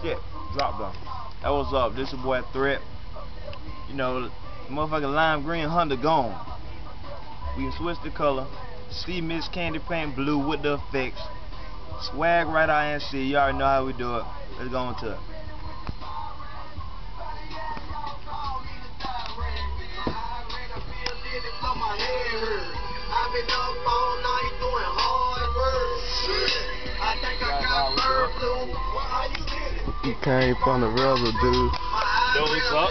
shit. Drop down. That was up. This your boy Threat. You know, motherfucking lime green Honda gone. We can switch the color. See Miss Candy Paint Blue with the effects. Swag right INC. You already know how we do it. Let's go on to it. I've been up all night doing hard work. I think I got bird flu. How you did it? He came from the rubber, dude. Yo, what's up?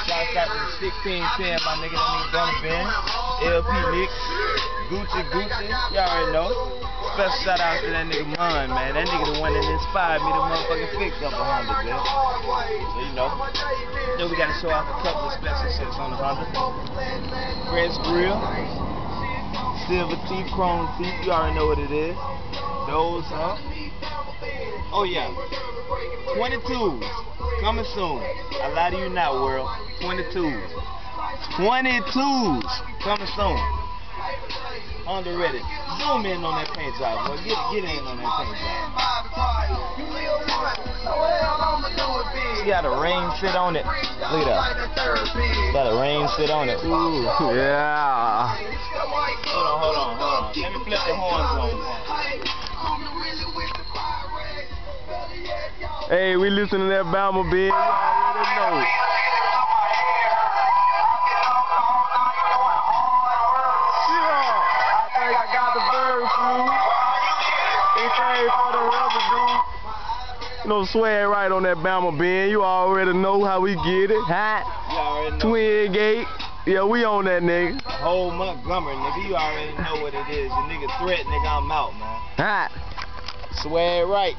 Shout out to 1610, my nigga, that nigga Gunna Ben, LP Nick, Gucci, you already know. Special shout out to that nigga Mon, man. That nigga the one that inspired me to motherfucking fix up a Honda, bitch. So you know. Then we gotta show off a couple of special shits on the Honda. Fred's Grill, silver teeth, chrome teeth, you already know what it is. Those up. Oh yeah. 22s. Coming soon. I lie to you not, world. 22s. 22s. Coming soon. Honda ready. Zoom in on that paint job, boy. Get in on that paint job. You got a rain sit on it. Look at that. Got a rain sit on it. Ooh, yeah. Hold on. Let me flip the horns on. Hey, we listen to that Bama Ben. You already know. I got the bird flu. It came for the rubber, dude. You know, swag right on that Bama Ben. You already know how we get it. Hot. You already know. Twin gate. Yeah, we on that nigga. Whole Montgomery, nigga. You already know what it is. The nigga Threat, nigga, I'm out, man. Hot. Swag right.